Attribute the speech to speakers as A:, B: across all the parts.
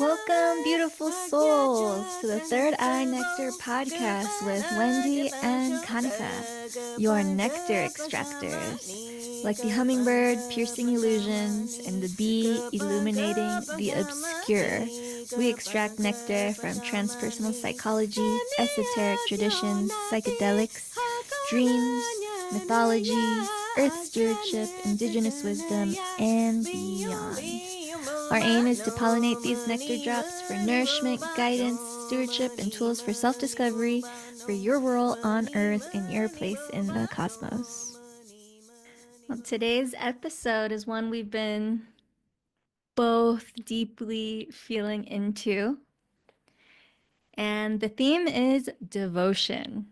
A: Welcome, beautiful souls, to the Third Eye Nectar podcast with Wendy and Kannikha, your nectar extractors. Like the hummingbird piercing illusions and the bee illuminating the obscure, we extract nectar from transpersonal psychology, esoteric traditions, psychedelics, dreams, mythology, earth stewardship, indigenous wisdom, and beyond. Our aim is to pollinate these nectar drops for nourishment, guidance, stewardship, and tools for self-discovery for your role on Earth and your place in the cosmos. Well, today's episode is one we've been both deeply feeling into, and the theme is devotion.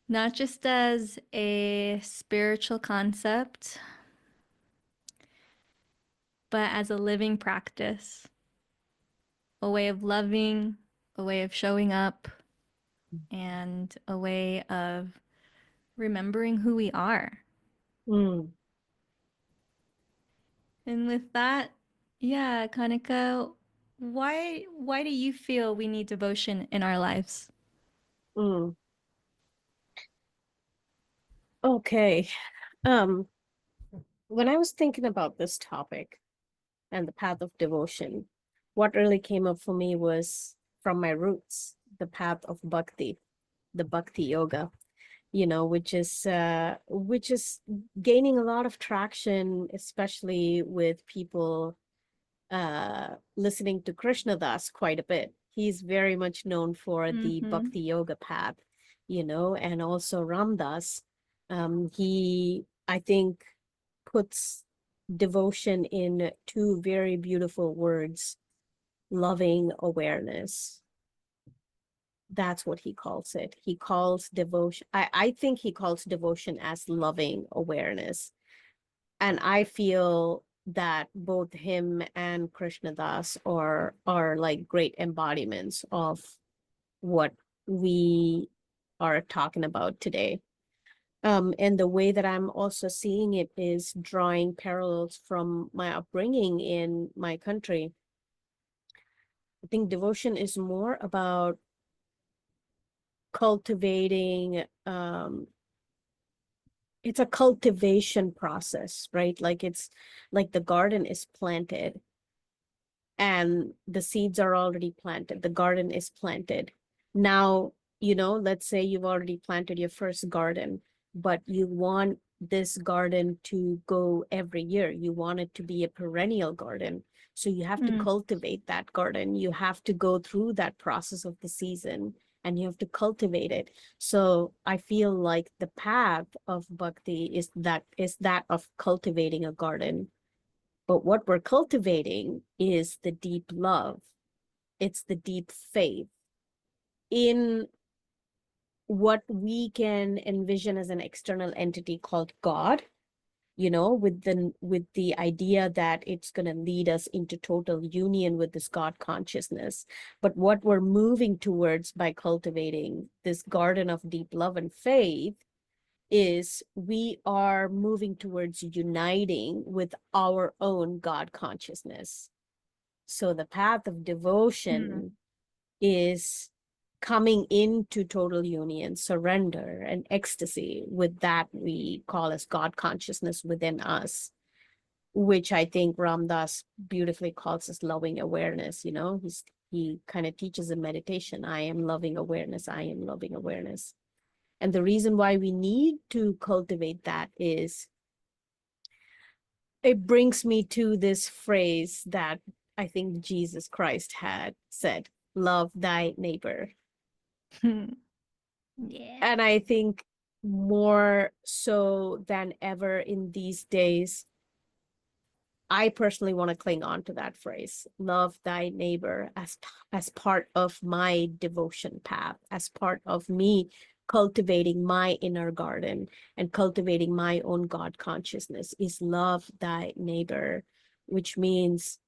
A: Not just as a spiritual concept, but as a living practice, a way of loving, a way of showing up, and a way of remembering who we are. And with that, yeah, Kannikha, why do you feel we need devotion in our lives?
B: Okay. When I was thinking about this topic and the path of devotion, what really came up for me was from my roots, the path of bhakti, the Bhakti Yoga, which is gaining a lot of traction, especially with people listening to Krishna Das quite a bit. He's very much known for the Bhakti Yoga path, and also Ram Das. He, I think, puts devotion in two very beautiful words: loving awareness. That's what he calls it. He calls devotion, I think he calls devotion as loving awareness. And I feel that both him and Krishna Das are like great embodiments of what we are talking about today. And the way that I'm also seeing it is drawing parallels from my upbringing in my country. I think devotion is more about cultivating, it's a cultivation process, right? Like it's like the garden is planted and the seeds are already planted. The garden is planted. Now, let's say you've already planted your first garden, but you want this garden to go every year. You want it to be a perennial garden. So you have to cultivate that garden. You have to go through that process of the season and you have to cultivate it. So I feel like the path of bhakti is that of cultivating a garden. But what we're cultivating is the deep love. It's the deep faith in what we can envision as an external entity called God, with the idea that it's going to lead us into total union with this God consciousness. But what we're moving towards by cultivating this garden of deep love and faith is we are moving towards uniting with our own God consciousness. So the path of devotion is coming into total union, surrender, and ecstasy with that we call as God consciousness within us, which I think Ram Dass beautifully calls as loving awareness. He kind of teaches in meditation, I am loving awareness, I am loving awareness. And the reason why we need to cultivate that is it brings me to this phrase that I think Jesus Christ had said, love thy neighbor.
A: Yeah.
B: And I think more so than ever in these days, I personally want to cling on to that phrase, love thy neighbor, as part of my devotion path, as part of me cultivating my inner garden and cultivating my own God consciousness, is love thy neighbor, which means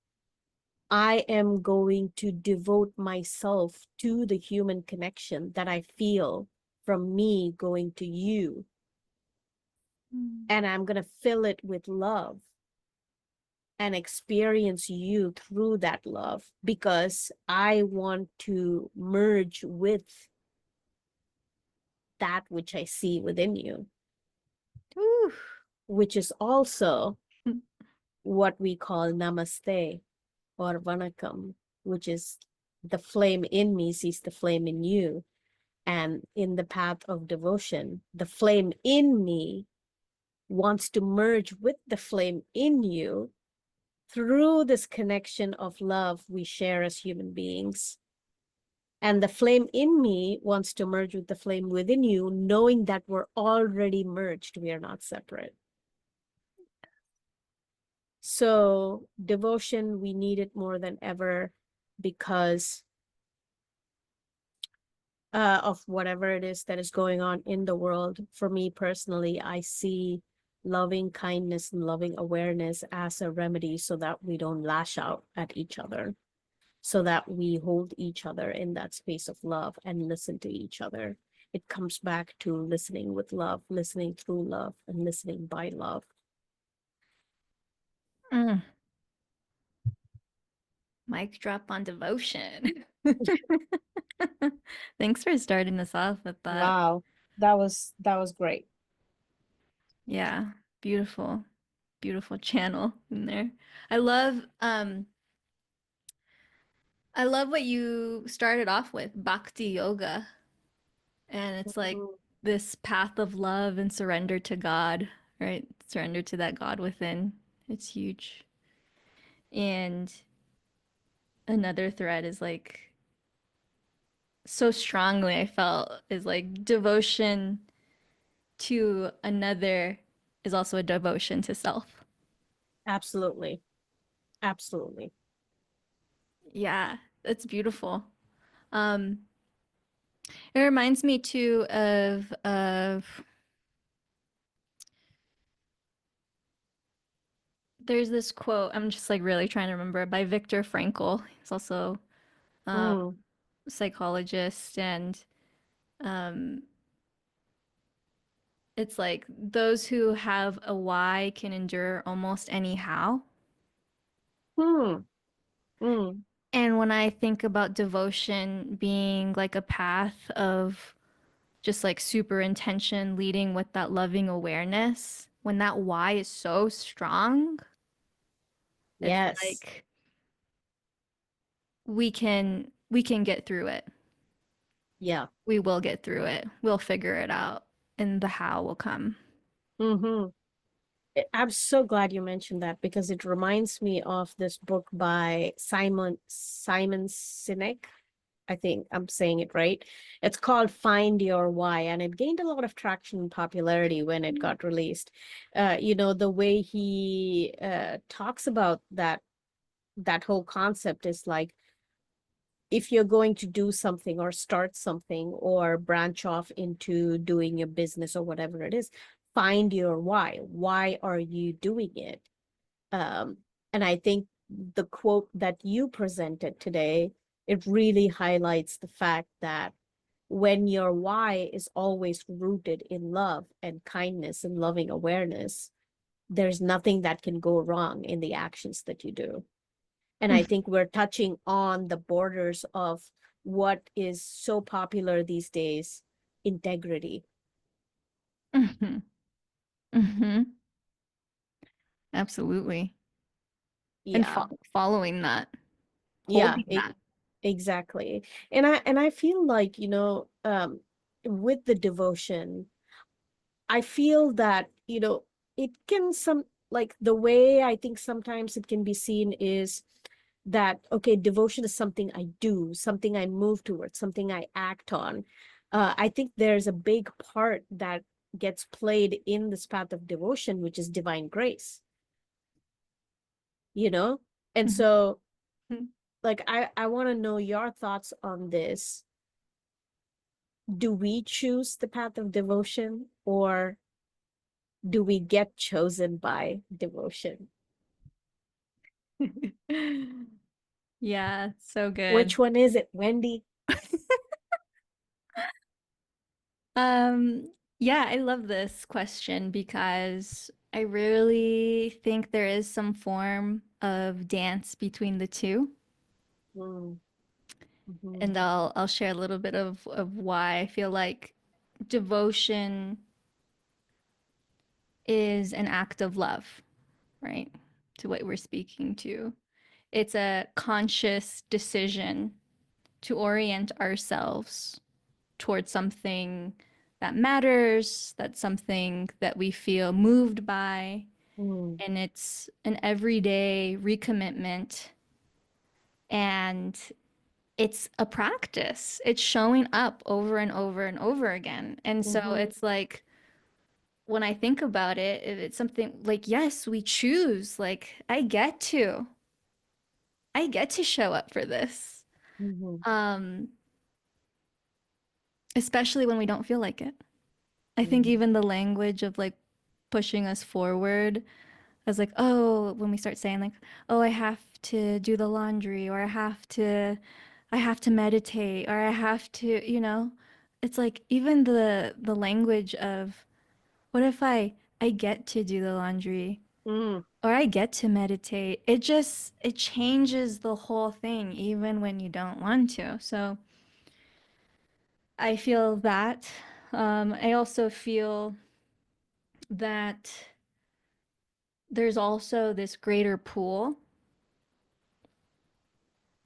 B: I am going to devote myself to the human connection that I feel from me going to you. And I'm going to fill it with love. and experience you through that love, because I want to merge with that which I see within you,
A: Ooh.
B: which is also what we call namaste or vanakkam, which is the flame in me sees the flame in you. And in the path of devotion, the flame in me wants to merge with the flame in you through this connection of love we share as human beings. And the flame in me wants to merge with the flame within you, knowing that we're already merged. We are not separate. So devotion, we need it more than ever because of whatever it is that is going on in the world. For me personally, I see loving kindness and loving awareness as a remedy so that we don't lash out at each other, so that we hold each other in that space of love and listen to each other. It comes back to listening with love, listening through love, and listening by love.
A: Mm. Mic drop on devotion. Thanks for starting us off with that.
B: Wow, that was great.
A: Yeah, beautiful, beautiful channel in there. I love um I love what you started off with, Bhakti Yoga. And it's like
B: Mhm.
A: this path of love and surrender to God, right? Surrender to that God within. It's huge. And another thread is like so strongly I felt is like devotion to another is also a devotion to self.
B: Absolutely. Absolutely.
A: Yeah, that's beautiful. Um, it reminds me too of there's this quote, I'm just like really trying to remember it, by Viktor Frankl. He's also a
B: Mm.
A: psychologist, and um, it's like those who have a why can endure almost any how.
B: Hmm. Mm.
A: And when I think about devotion being like a path of just like super intention leading with that loving awareness, when that why is so strong, it's
B: Yes.
A: like we can get through it.
B: Yeah.
A: We will get through it. We'll figure it out and the how will come.
B: Mm-hmm. I'm so glad you mentioned that because it reminds me of this book by Simon Sinek. I think I'm saying it right. It's called Find Your Why, and it gained a lot of traction and popularity when it got released. The way he talks about that whole concept is like, if you're going to do something or start something or branch off into doing your business or whatever it is, find your why. Why are you doing it? Um, and I think the quote that you presented today, it really highlights the fact that when your why is always rooted in love and kindness and loving awareness, there's nothing that can go wrong in the actions that you do. And I think we're touching on the borders of what is so popular these days, integrity.
A: Mm-hmm. Mm-hmm. Absolutely. And
B: Yeah.
A: following that,
B: Yeah,
A: holding that.
B: exactly. And I feel like, with the devotion, I feel that, it can some like the way I think sometimes it can be seen is that, okay, devotion is something I do, something I move towards, something I act on. I think there's a big part that gets played in this path of devotion, which is divine grace, you know? And so,
A: Mm-hmm.
B: like, I want to know your thoughts on this. Do we choose the path of devotion, or do we get chosen by devotion?
A: Yeah, so good.
B: Which one is it, Wendy?
A: Um, yeah, I love this question because I really think there is some form of dance between the two.
B: Mm, mhm,
A: And I'll share a little bit of why I feel like devotion is an act of love, right? To what we're speaking to. It's a conscious decision to orient ourselves towards something that matters, that's something that we feel moved by,
B: mm,
A: and it's an everyday recommitment, and it's a practice. It's showing up over and over and over again. And so
B: mhm,
A: it's like when I think about it, if it's something like, yes, we choose, like I get to show up for this.
B: mhm,
A: Um, especially when we don't feel like it. I think
B: mhm,
A: even the language of like pushing us forward as like, oh, when we start saying like, oh, I have to do the laundry or I have to meditate or I have to, it's like even the language of what if I get to do the laundry
B: mm.
A: or I get to meditate. It changes the whole thing even when you don't want to. So I feel that. I also feel that there's also this greater pool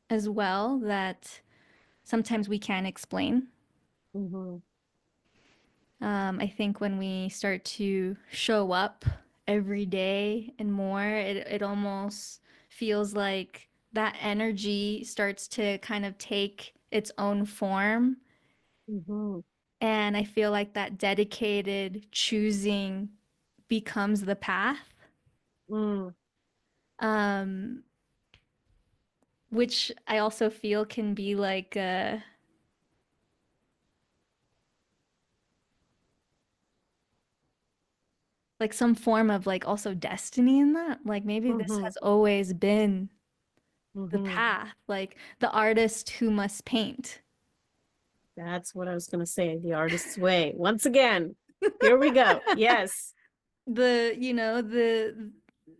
A: as well that sometimes we can't explain.
B: Mhm,
A: I think when we start to show up every day and more, it almost feels like that energy starts to kind of take its own form.
B: mhm,
A: And I feel like that dedicated choosing becomes the path,
B: mm,
A: um, which I also feel can be like some form of like also destiny in that. Like maybe this
B: mhm,
A: has always been the
B: mhm.
A: path, like the artist who must paint.
B: That's what I was going to say. The artist's way. Once again, here we go. Yes,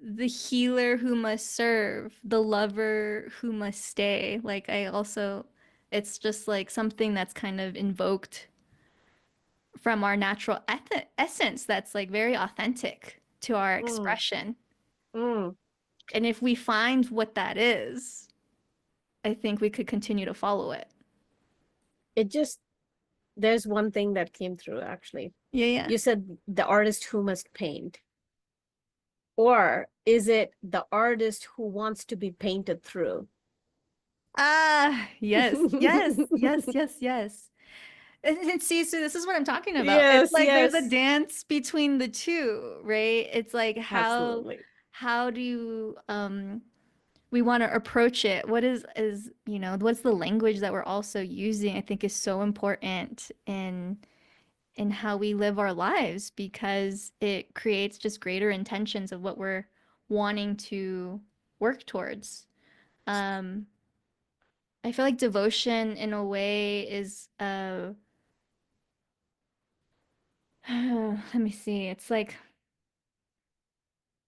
A: The healer who must serve, the lover who must stay. Like I also it's just like something that's kind of invoked from our natural essence that's like very authentic to our
B: mm,
A: expression.
B: mm.
A: And if we find what that is, I think we could continue to follow it.
B: It just, there's one thing that came through actually.
A: Yeah, yeah.
B: You said the artist who must paint, or is it the artist who wants to be painted through?
A: Ah, yes, yes, yes, yes, yes. And see, so this is what I'm talking about. It's
B: Yes,
A: like there's a
B: yes,
A: dance between the two, right? It's like
B: absolutely.
A: how do we want to approach it? What what's the language that we're also using, I think is so important in how we live our lives because it creates just greater intentions of what we're wanting to work towards. Um, I feel like devotion in a way is let me see. It's like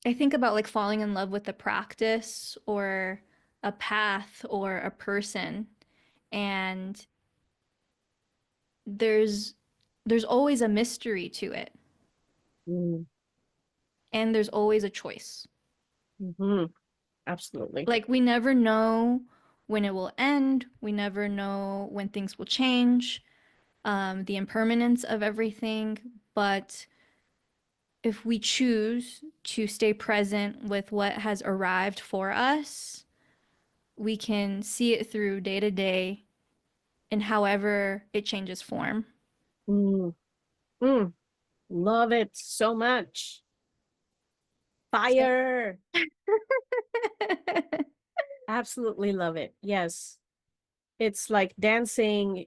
A: I think about like falling in love with a practice or a path or a person and there's there's always a mystery to it
B: Mm,
A: and there's always a choice.
B: hmm. Absolutely.
A: Like we never know when it will end. We never know when things will change, the impermanence of everything. But if we choose to stay present with what has arrived for us, we can see it through day to day and however it changes form.
B: Mm, mm. Love it so much.
A: So
B: Fire. Absolutely love it. Yes. It's like dancing.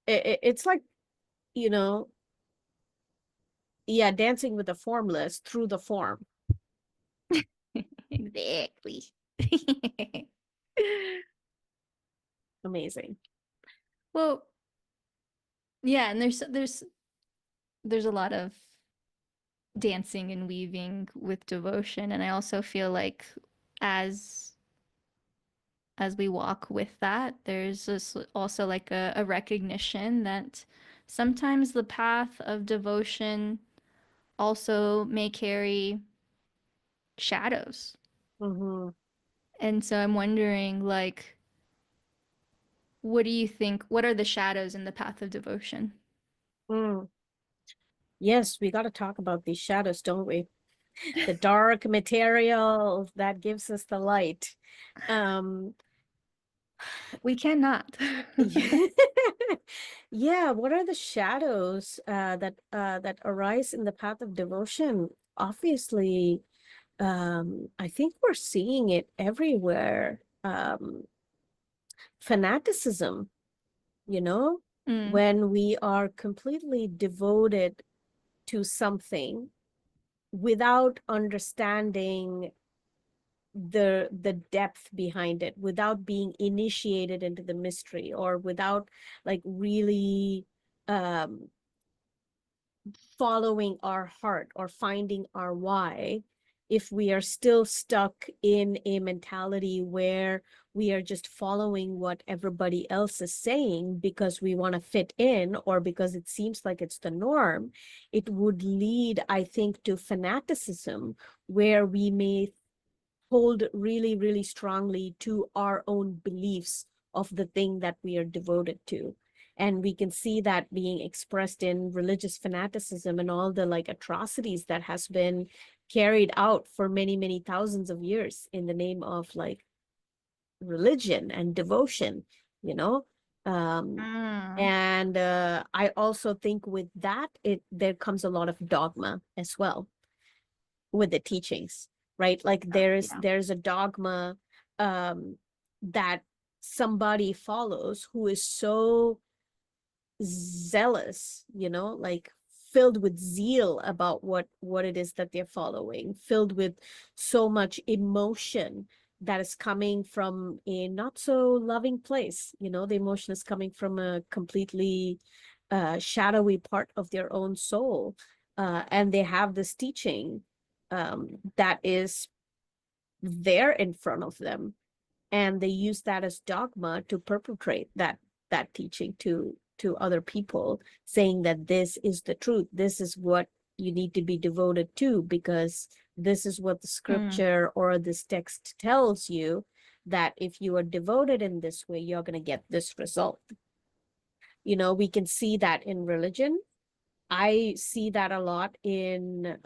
B: It's like, you know, yeah, dancing with the formless through the form.
A: exactly.
B: Amazing.
A: Well, yeah, and there's a lot of dancing and weaving with devotion. And I also feel like as as we walk with that, there's this also like a recognition that sometimes the path of devotion also may carry shadows.
B: Mm-hmm.
A: And so I'm wondering, like, what do you think? What are the shadows in the path of devotion?
B: Mm. Yes, we got to talk about these shadows, don't we? The dark material that gives us the light. Um,
A: We cannot.
B: yeah, what are the shadows that arise in the path of devotion? Obviously, I think we're seeing it everywhere. Fanaticism, you know,
A: Mm,
B: when we are completely devoted to something without understanding the depth behind it, without being initiated into the mystery, or without like really um following our heart or finding our why. If we are still stuck in a mentality where we are just following what everybody else is saying because we want to fit in or because it seems like it's the norm, it would lead, I think, to fanaticism, where we may hold really, really strongly to our own beliefs of the thing that we are devoted to. And we can see that being expressed in religious fanaticism and all the like atrocities that has been carried out for many, many thousands of years in the name of like religion and devotion, you know? Um,
A: mm.
B: and I also think with that, there comes a lot of dogma as well with the teachings, right? Like
A: Yeah.
B: there's a dogma um that somebody follows who is so zealous, like filled with zeal about what it is that they're following, filled with so much emotion that is coming from a not so loving place. The emotion is coming from a completely shadowy part of their own soul. And they have this teaching that is there in front of them, and they use that as dogma to perpetrate that teaching to other people, saying that this is the truth, this is what you need to be devoted to, because this is what the
A: Mm.
B: scripture or this text tells you, that if you are devoted in this way, you're going to get this result. We can see that in religion. I see that a lot in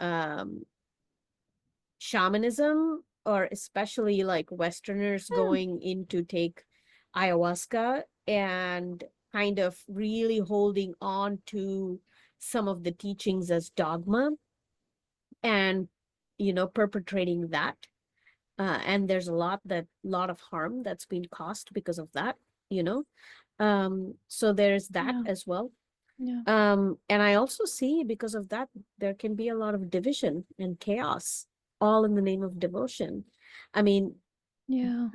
B: shamanism, or especially like Westerners
A: Mm.
B: going in to take ayahuasca and kind of really holding on to some of the teachings as dogma, and perpetrating that. And there's a lot of harm that's been caused because of that. you know so there's that
A: Yeah.
B: as well.
A: Yeah.
B: And I also see, because of that, there can be a lot of division and chaos, all in the name of devotion. I mean,
A: Yeah.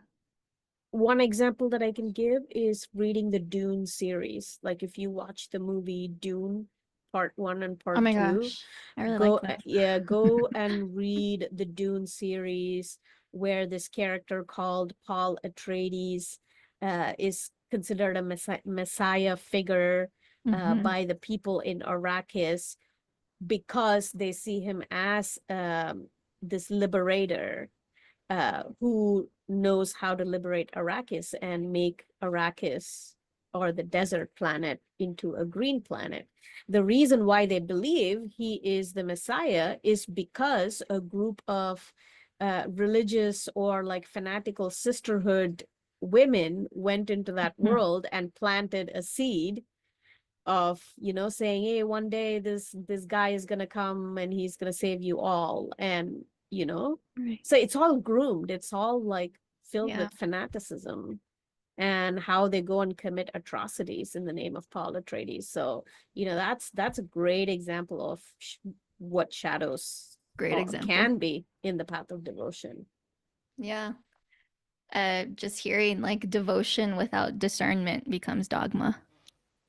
B: one example that I can give is reading the Dune series. Like if you watch the movie Dune part 1 and
A: Oh
B: part
A: my
B: 2,
A: gosh. I really like
B: go
A: that.
B: yeah, go and read the Dune series, where this character called Paul Atreides is considered a messiah figure
A: Mm-hmm.
B: by the people in Arrakis, because they see him as this liberator who knows how to liberate Arrakis and make Arrakis, or the desert planet, into a green planet. The reason why they believe he is the Messiah is because a group of religious or like fanatical sisterhood women went into that
A: Mm.
B: world and planted a seed of saying, hey, one day this guy is gonna come and he's gonna save you all. And you know
A: Right.
B: so it's all groomed, it's all like filled
A: Yeah.
B: with fanaticism, and how they go and commit atrocities in the name of Paul Atreides. So that's a great example of what shadows
A: Great example.
B: can be in the path of devotion.
A: Yeah. Just hearing like devotion without discernment becomes dogma.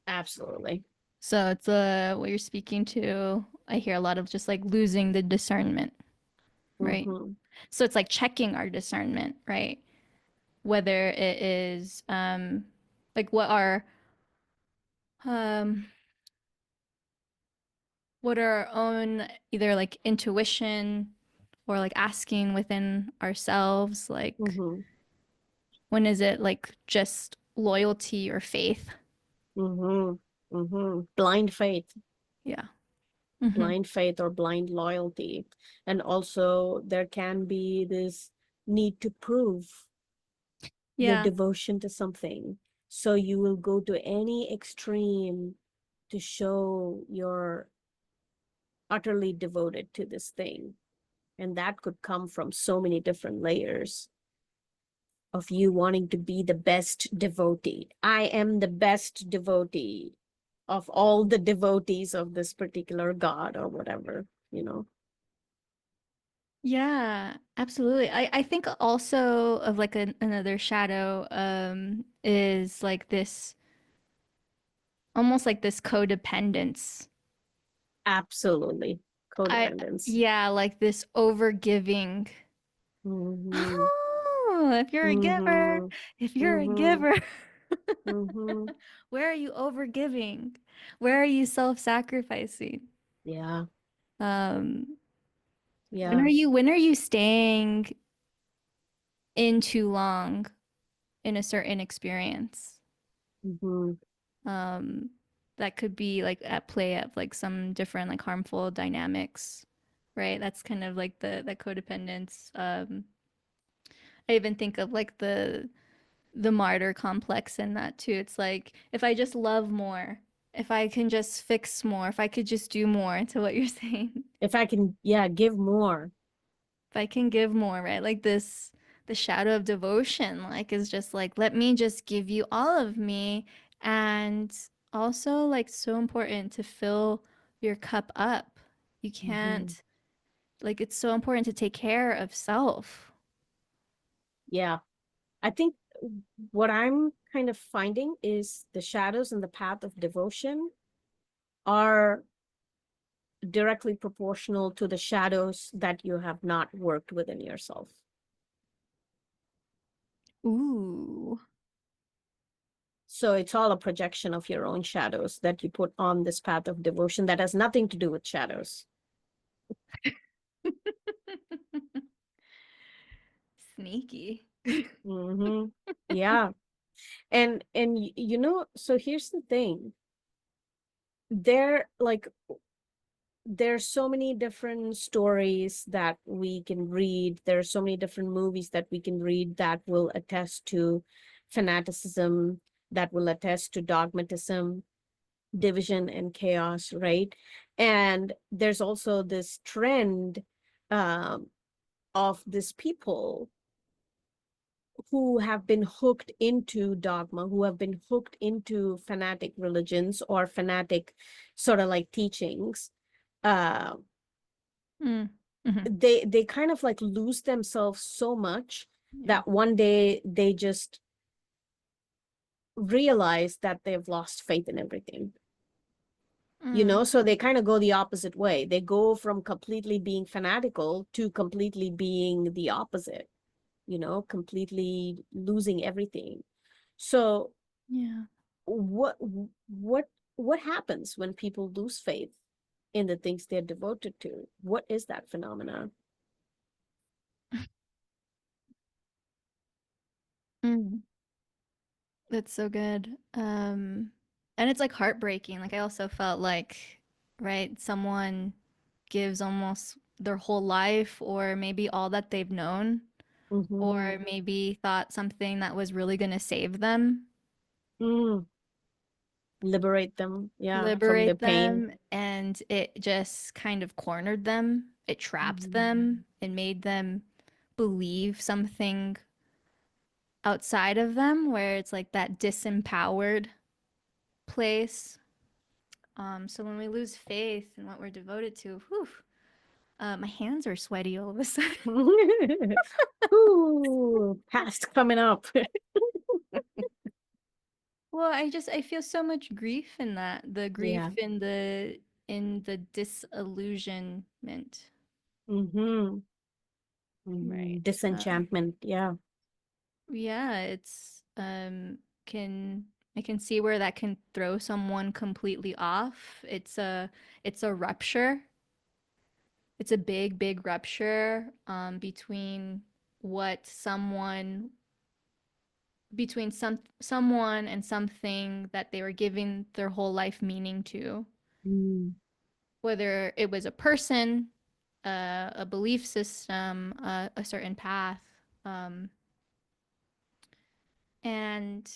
B: Absolutely.
A: So it's what you're speaking to. I hear a lot of just like losing the discernment, right?
B: Mm-hmm.
A: So it's like checking our discernment, right? Whether it is like um what our own either like intuition or like asking within ourselves, like
B: Mm-hmm.
A: when is it like just loyalty or faith?
B: Mm-hmm. Mm-hmm. Blind faith,
A: Yeah. Hmm.
B: blind faith or blind loyalty. And also there can be this need to prove your
A: Yeah.
B: devotion to something. So you will go to any extreme to show you're utterly devoted to this thing. And that could come from so many different layers of you wanting to be the best devotee. I am the best devotee of all the devotees of this particular god or whatever, you know.
A: Yeah, absolutely. I think also of like another shadow is like this almost like this codependence.
B: Absolutely.
A: I
B: Codependence.
A: yeah, like this overgiving.
B: Mm-hmm.
A: Oh, if you're a giver,
B: Mm-hmm.
A: if you're a
B: Mm-hmm.
A: giver,
B: Mm-hmm.
A: where are you overgiving? Where are you self-sacrificing?
B: Yeah.
A: Um,
B: Yeah.
A: when are you staying in too long in a certain experience?
B: Mm-hmm.
A: Um, that could be like at play of like some different like harmful dynamics, right? That's kind of like the codependence. I even think of like the martyr complex in that too. It's like if I just love more, if I can just fix more, if I could just do more to what you're saying.
B: If I can, yeah, give more.
A: If I can give more, right? Like this the shadow of devotion like is just like let me just give you all of me and also like so important to fill your cup up. You
B: Mm-hmm.
A: can't like it's so important to take care of self.
B: Yeah. I think what I'm kind of finding is the shadows in the path of devotion are directly proportional to the shadows that you have not worked within yourself.
A: Ooh.
B: So it's all a projection of your own shadows that you put on this path of devotion that has nothing to do with shadows.
A: Sneaky.
B: Mm-hmm. Yeah. And so here's the thing. There like there's so many different stories that we can read. There's so many different movies that we can read that will attest to fanaticism, that will attest to dogmatism, division and chaos, right? And there's also this trend um, of these people who have been hooked into dogma, who have been hooked into fanatic religions or fanatic sort of like teachings. Uh,
A: Mm. Hmm.
B: they kind of like lose themselves so much
A: Yeah.
B: that one day they just realize that they've lost faith in everything.
A: Mm.
B: So they kind of go the opposite way. They go from completely being fanatical to completely being the opposite, completely losing everything. So
A: Yeah.
B: what what what happens when people lose faith in the things they're devoted to? What is that phenomena?
A: Mm. That's so good. And it's like heartbreaking. Like I also felt like, right, someone gives almost their whole life or maybe all that they've known
B: Mm-hmm.
A: or maybe thought something that was really going to save them,
B: Mm. Liberate them, yeah, from the
A: liberate
B: pain.
A: them, and it just kind of cornered them. It trapped
B: Mm-hmm.
A: them. It made them believe something outside of them where it's like that disempowered place. So when we lose faith in what we're devoted to, whew, my hands are sweaty all of a sudden.
B: Ooh, past coming up.
A: Well, I feel so much grief in that. The
B: Yeah.
A: grief in the in the disillusionment.
B: Mm-hmm.
A: Right.
B: Disenchantment. Yeah.
A: Yeah, it's can I can see where that can throw someone completely off. It's a rupture. It's a big rupture between what someone between someone and something that they were giving their whole life meaning to,
B: Mm.
A: whether it was a person, a belief system, a certain path, um, and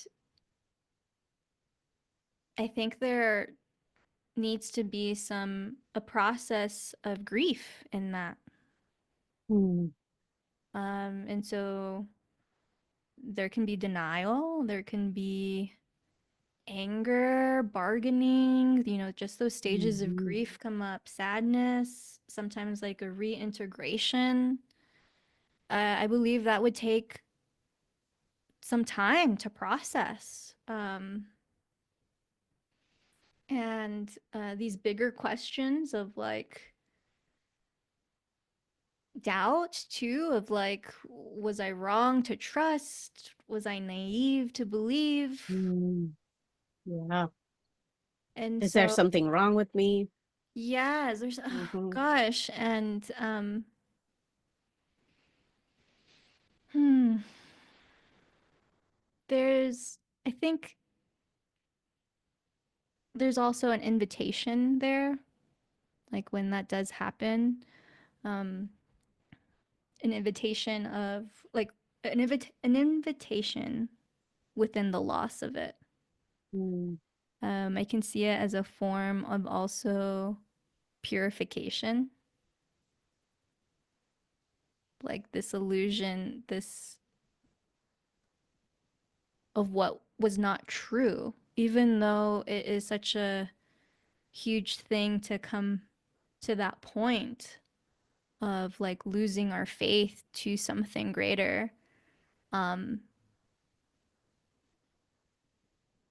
A: I think there needs to be a process of grief in that.
B: Mm.
A: And so there can be denial, there can be anger, bargaining, just those stages of
B: Mm-hmm.
A: grief come up, sadness, sometimes like a reintegration. I believe that would take some time to process. And these bigger questions of like doubt too, of like, was I wrong to trust? Was I naive to believe?
B: Mm. Yeah.
A: And
B: Is there
A: so,
B: something wrong with me?
A: yeah, there's, oh,
B: Mm-hmm.
A: gosh. And, hmm, I think there's also an invitation there, like when that does happen, um, an invitation of like an invitation within the loss of it.
B: Mm.
A: I can see it as a form of also purification, like this illusion, this of what was not true, even though it is such a huge thing to come to that point of like losing our faith to something greater. Um,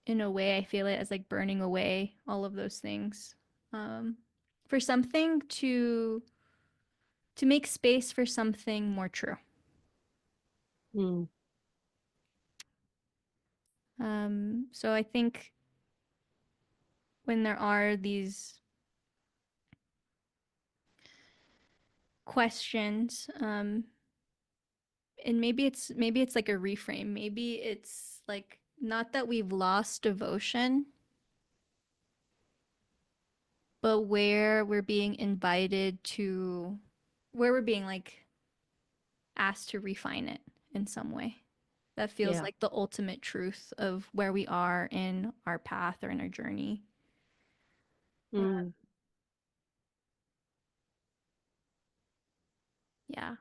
A: in a way, I feel it as like burning away all of those things um, for something to make space for something more true.
B: Mm.
A: So I think when there are these questions, and maybe it's like a reframe. Maybe it's like not that we've lost devotion, but where we're being like asked to refine it in some way. That feels
B: Yeah.
A: like the ultimate truth of where we are in our path or in our journey. Uh,
B: Mm.
A: yeah,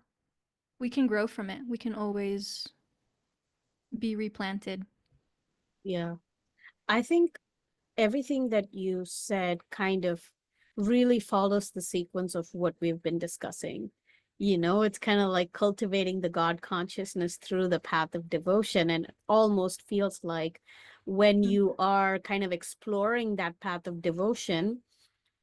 A: we can grow from it. We can always be replanted.
B: Yeah. I think everything that you said kind of really follows the sequence of what we've been discussing. It's kind of like cultivating the God consciousness through the path of devotion. And it almost feels like when you are kind of exploring that path of devotion,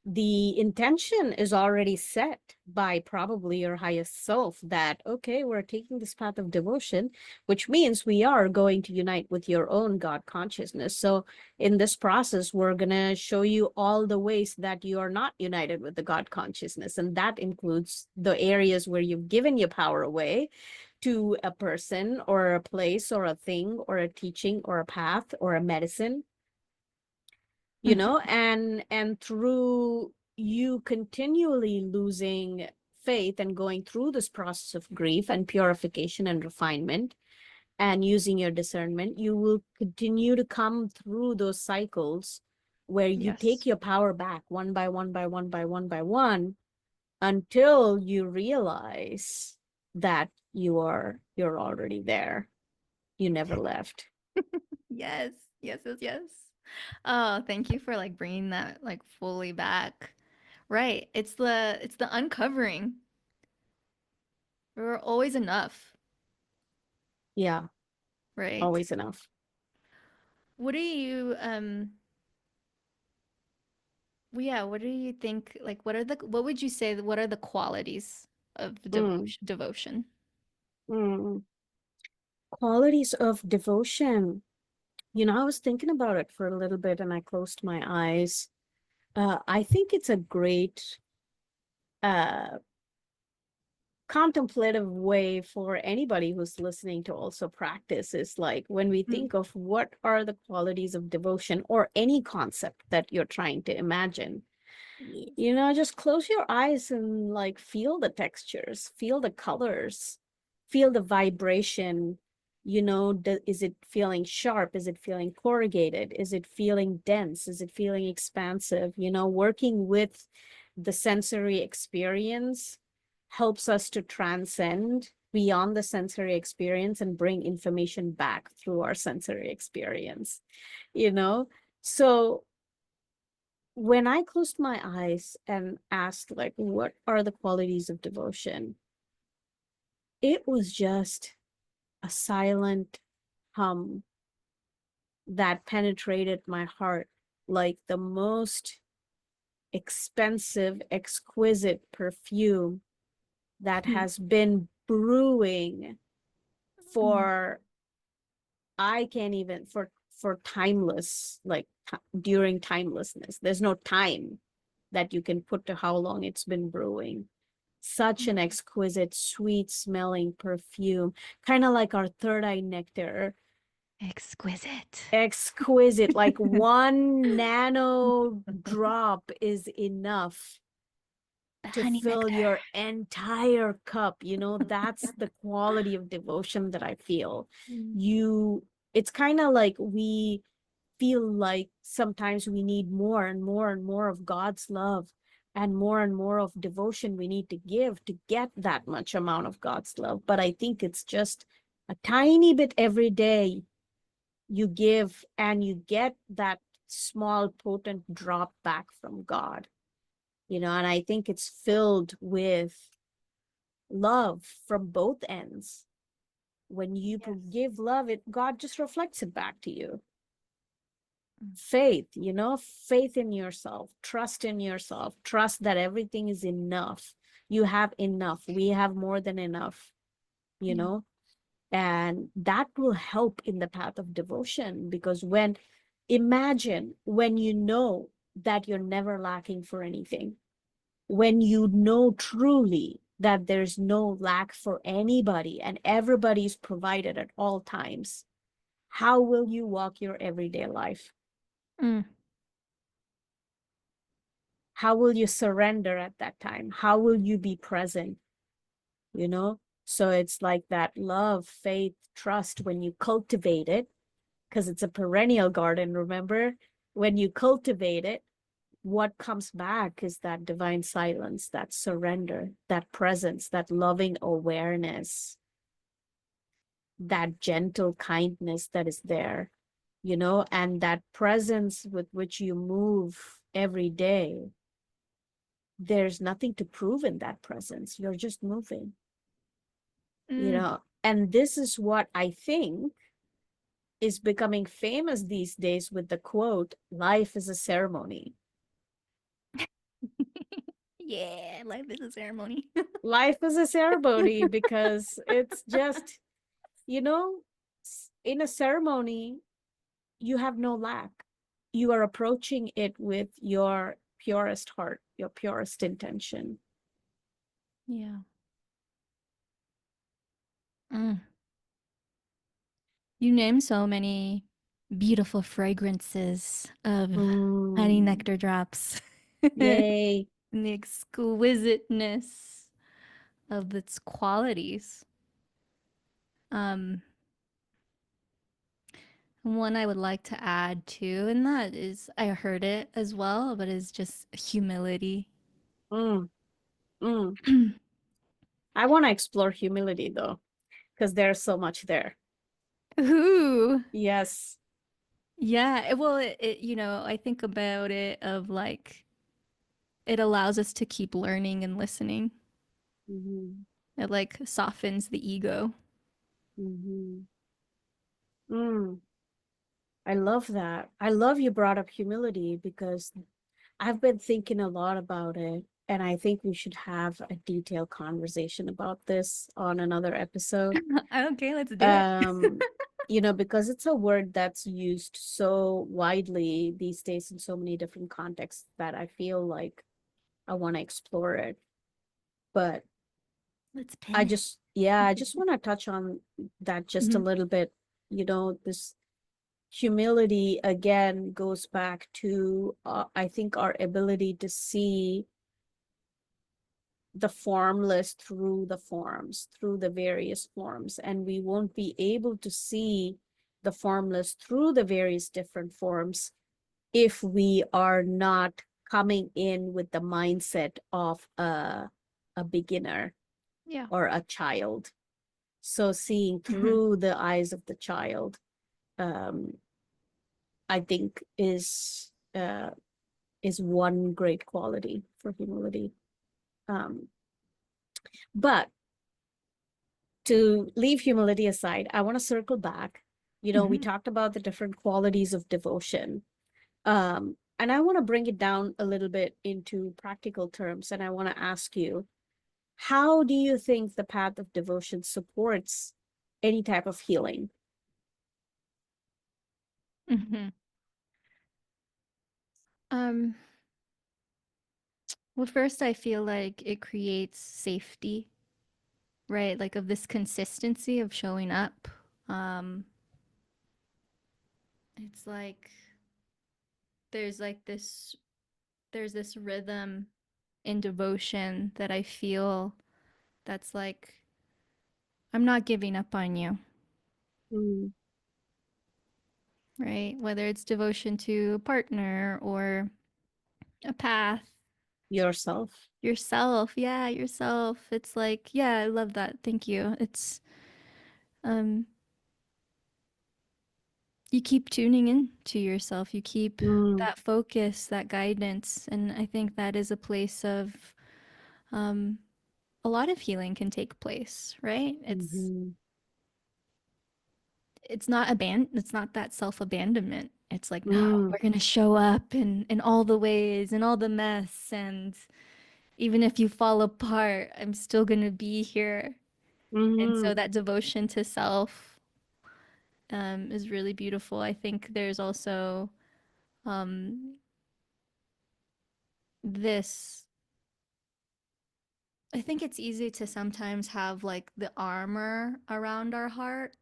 B: the intention is already set by probably your highest self that, okay, we're taking this path of devotion, which means we are going to unite with your own God consciousness. So in this process, we're going to show you all the ways that you are not united with the God consciousness. And that includes the areas where you've given your power away to a person or a place or a thing or a teaching or a path or a medicine, and through you continually losing faith and going through this process of grief and purification and refinement and using your discernment, you will continue to come through those cycles where you
A: Yes.
B: take your power back one by one by one by one by one until you realize that you're already there. You never left.
A: Yes. Yes. Yes. Yes. Oh, thank you for like bringing that like fully back. Right. It's the uncovering. We're always enough,
B: Yeah,
A: right?
B: always enough.
A: What do you Well, yeah, what do you think? Like, what would you say, what are the qualities of
B: Mm,
A: devotion?
B: mm. Qualities of devotion. You know, I was thinking about it for a little bit and I closed my eyes. I think it's a great uh, contemplative way for anybody who's listening to also practice is like when we
A: Mm.
B: think of what are the qualities of devotion or any concept that you're trying to imagine,
A: Yes.
B: you know, just close your eyes and like feel the textures, feel the colors, feel the vibration. You know, is it feeling sharp? Is it feeling corrugated? Is it feeling dense? Is it feeling expansive? You know, working with the sensory experience helps us to transcend beyond the sensory experience and bring information back through our sensory experience, you know? So when I closed my eyes and asked, like, what are the qualities of devotion? It was just a silent hum that penetrated my heart like the most expensive, exquisite perfume that has been brewing
A: Mm.
B: for I can't even for timeless, like during timelessness. There's no time that you can put to how long it's been brewing. Such an
A: Mm.
B: exquisite, sweet smelling perfume, kind of like our third eye nectar.
A: Exquisite.
B: Exquisite, like one nano drop is enough
A: The
B: to
A: honey
B: fill
A: nectar.
B: your entire cup. You know, that's the quality of devotion that I feel.
A: Mm.
B: You, it's kind of like we feel like sometimes we need more and more and more of God's love and more of devotion we need to give to get that much amount of God's love. But I think it's just a tiny bit every day you give and you get that small potent drop back from God, you know, and I think it's filled with love from both ends. When you
A: Yes.
B: give love, it God just reflects it back to you.
A: Mm.
B: Faith, you know, faith in yourself, trust in yourself, trust that everything is enough. You have enough. We have more than enough, you
A: Yeah.
B: know, and that will help in the path of devotion because imagine when you know that you're never lacking for anything, when you know truly that there's no lack for anybody and everybody's provided at all times, how will you walk your everyday life?
A: Mm.
B: How will you surrender at that time? How will you be present? You know? So it's like that love, faith, trust, when you cultivate it, because it's a perennial garden, remember? When you cultivate it, what comes back is that divine silence, that surrender, that presence, that loving awareness, that gentle kindness that is there, you know, and that presence with which you move every day. There's nothing to prove in that presence. You're just moving, you
A: Mm.
B: know, and this is what I think is becoming famous these days with the quote, life is a ceremony.
A: Yeah, life is a ceremony.
B: Life is a ceremony because it's just, you know, in a ceremony, you have no lack. You are approaching it with your purest heart, your purest intention.
A: Yeah. Mm. You name so many beautiful fragrances of honey
B: Mm,
A: nectar drops and
B: yay.
A: the exquisiteness of its qualities. Um, One I would like to add too, and that is, I heard it as well, but is just humility.
B: Mm, mm. I want to explore humility though, because there's so much there.
A: Ooh,
B: Yes.
A: yeah. Well, I think about it of like it allows us to keep learning and listening.
B: Mm-hmm.
A: It like softens the ego.
B: Mm-hmm. Mm. I love that. I love you brought up humility because I've been thinking a lot about it, and I think we should have a detailed conversation about this on another episode.
A: Okay, let's do it.
B: Um, because it's a word that's used so widely these days in so many different contexts that I feel like I want to explore it. But
A: Let's pin it.
B: I just want to touch on that just a
A: Mhm.
B: little bit. This humility again goes back to, I think, our ability to see the formless through the forms, through the various forms. And we won't be able to see the formless through the various different forms if we are not coming in with the mindset of a beginner
A: Yeah.
B: or a child. So seeing
A: Mhm.
B: through the eyes of the child, um, I think is one great quality for humility. Um, but to leave humility aside, I want to circle back. We
A: Mhm.
B: talked about the different qualities of devotion. And I want to bring it down a little bit into practical terms. And I want to ask you, how do you think the path of devotion supports any type of healing?
A: Mhm. Um, well, first, I feel like it creates safety, right? Like of this consistency of showing up. Um, it's like there's like this there's this rhythm in devotion that I feel that's like I'm not giving up on you,
B: Mm,
A: right? Whether it's devotion to a partner or a path,
B: yourself.
A: yourself. Yeah, yourself. It's like, yeah, I love that. Thank you. It's um you keep tuning in to yourself. You keep
B: Mm,
A: that focus, that guidance, and I think that is a place of um a lot of healing can take place, right?
B: mhm,
A: It's not that self-abandonment. It's like, no,
B: mm,
A: we're gonna show up in all the ways, in all the mess, and even if you fall apart, I'm still gonna be here. And so
B: mhm,
A: that devotion to self is really beautiful. I think there's also um, this. I think it's easy to sometimes have like the armor around our heart.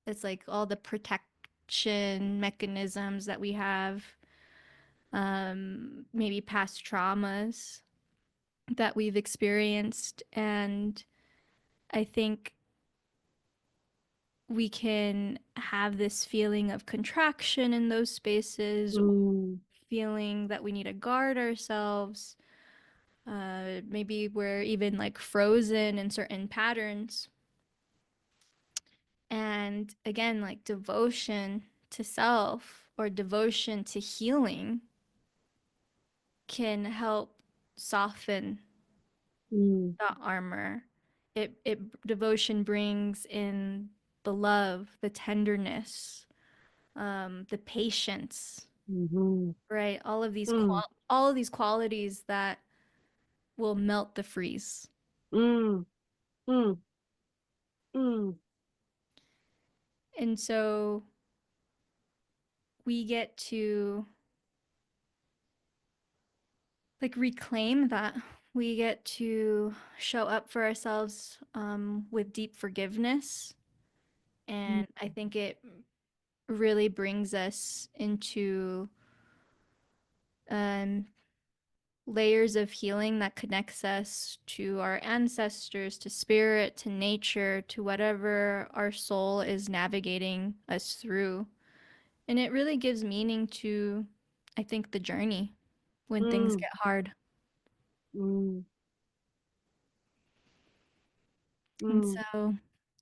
A: It's like all the protection mechanisms that we have, maybe past traumas that we've experienced. And I think we can have this feeling of contraction in those spaces,
B: mm,
A: feeling that we need to guard ourselves. Maybe we're even like frozen in certain patterns. And again, like devotion to self or devotion to healing can help soften
B: mm,
A: the armor. It devotion brings in the love, the tenderness, the patience,
B: mhm,
A: right?
B: mm,
A: All of these qualities that will melt the freeze.
B: mm, mm, mm,
A: And so we get to like reclaim that. We get to show up for ourselves with deep forgiveness.
B: mm,
A: And I think it really brings us into um, layers of healing that connects us to our ancestors, to spirit, to nature, to whatever our soul is navigating us through. And it really gives meaning to, I think, the journey when things
B: mm,
A: get hard.
B: mm,
A: And
B: mm.
A: so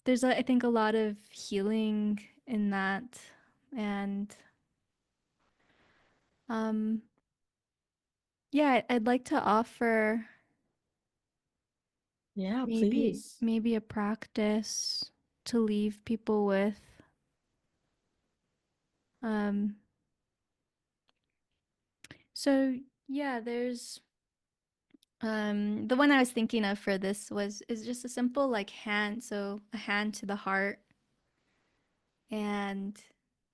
A: there's, I think, a lot of healing in that. And um, yeah, I'd like to offer
B: Yeah,
A: maybe
B: please.
A: maybe a practice to leave people with. Um, so Yeah, there's the one I was thinking of for this is just a simple like hand, so a hand to the heart and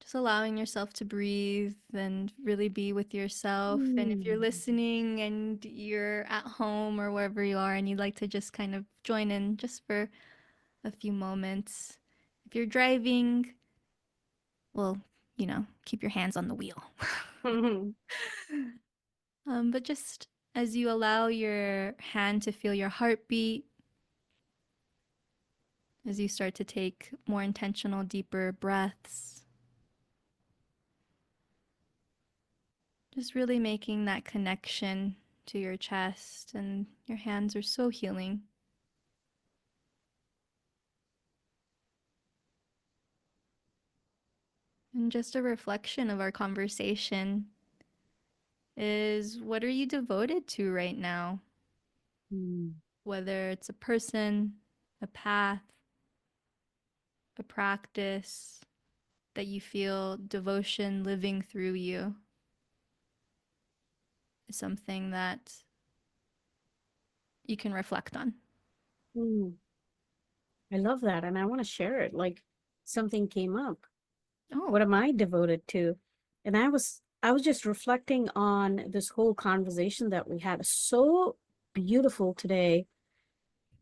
A: just allowing yourself to breathe and really be with yourself. And if you're
B: Mm.
A: listening and you're at home or wherever you are and you'd like to just kind of join in just for a few moments. If you're driving, well, keep your hands on the wheel. But just as you allow your hand to feel your heartbeat, as you start to take more intentional, deeper breaths, just really making that connection to your chest, and your hands are so healing. And just a reflection of our conversation is, what are you devoted to right now?
B: Mm.
A: Whether it's a person, a path, a practice that you feel devotion living through you is something that you can reflect on.
B: Mm. I love that. And I want to share it. Like something came up.
A: Oh,
B: What am I devoted to? And I was just reflecting on this whole conversation that we had. So beautiful today.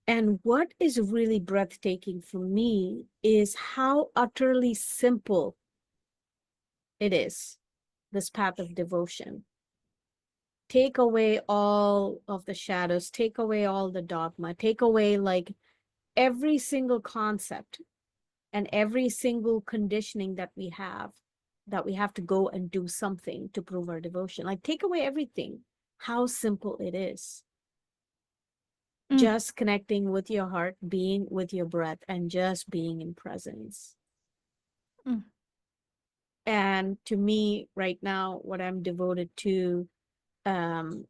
B: And what is really breathtaking for me is how utterly simple it is, this path of devotion. Take away all of the shadows, take away all the dogma, take away like every single concept and every single conditioning that we have to go and do something to prove our devotion. Like take away everything, how simple it is.
A: mm,
B: Just connecting with your heart, being with your breath, and just being in presence.
A: mm.
B: And to me, right now, what I'm devoted to, um,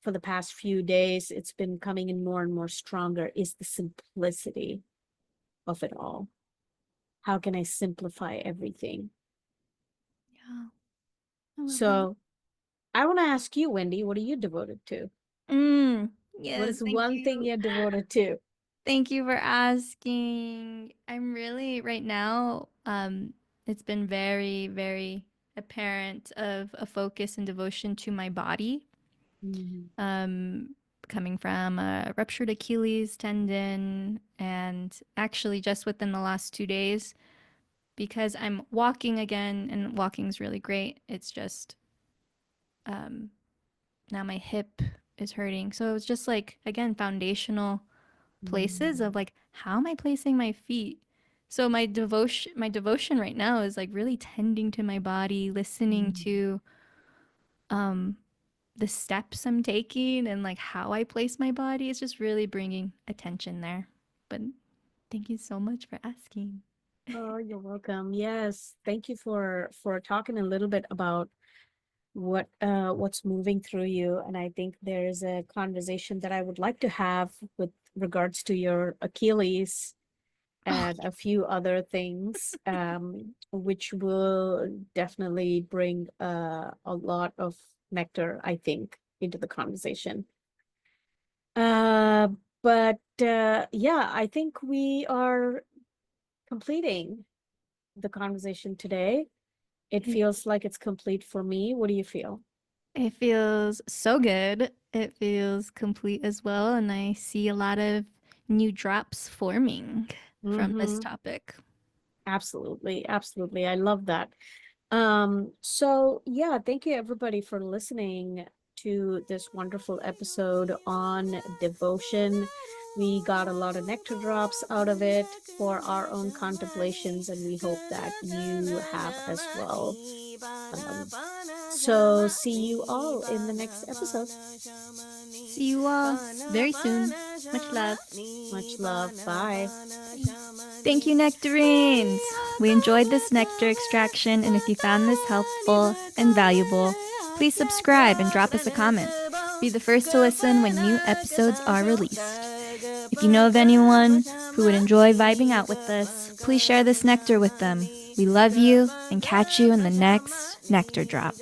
B: for the past few days, it's been coming in more and more stronger, is the simplicity of it all. How can I simplify everything?
A: Yeah, I love that.
B: So I want to ask you, Wendy, what are you devoted to?
A: Mm,
B: What
A: yes,
B: is
A: thank
B: one thing
A: you.
B: you're devoted to?
A: Thank you for asking. I'm really right now, it's been very, very apparent of a focus and devotion to my body.
B: Mhm.
A: Um, Coming from a ruptured Achilles tendon, and actually just within the last 2 days, because I'm walking again, and walking's really great. It's just um, now my hip is hurting. So it was just like, again, foundational places of
B: Mhm.
A: like, how am I placing my feet? So my devotion right now is like really tending to my body, listening
B: Mhm.
A: to um the steps I'm taking and like how I place my body. It's just really bringing attention there. But thank you so much for asking.
B: Oh, you're welcome. Yes, thank you for talking a little bit about what's moving through you. And I think there's a conversation that I would like to have with regards to your Achilles
A: Oh,
B: and a few other things, which will definitely bring a lot of nectar, I think, into the conversation. Uh, but yeah, I think we are completing the conversation today. It
A: it,
B: feels like it's complete for me. What do you feel?
A: it feels so good. It feels complete as well. And I see a lot of new drops forming from this
B: Mm-hmm.
A: topic.
B: Absolutely, absolutely. I love that. So yeah, thank you everybody for listening to this wonderful episode on devotion. We got a lot of nectar drops out of it for our own contemplations, and we hope that you have as well. Um, so see you all in the next episode.
A: See you all very soon. Much love.
B: Much love. Bye.
A: Thank you, nectarines! We enjoyed this nectar extraction, and if you found this helpful and valuable, please subscribe and drop us a comment. Be the first to listen when new episodes are released. If you know of anyone who would enjoy vibing out with us, please share this nectar with them. We love you and catch you in the next nectar drop.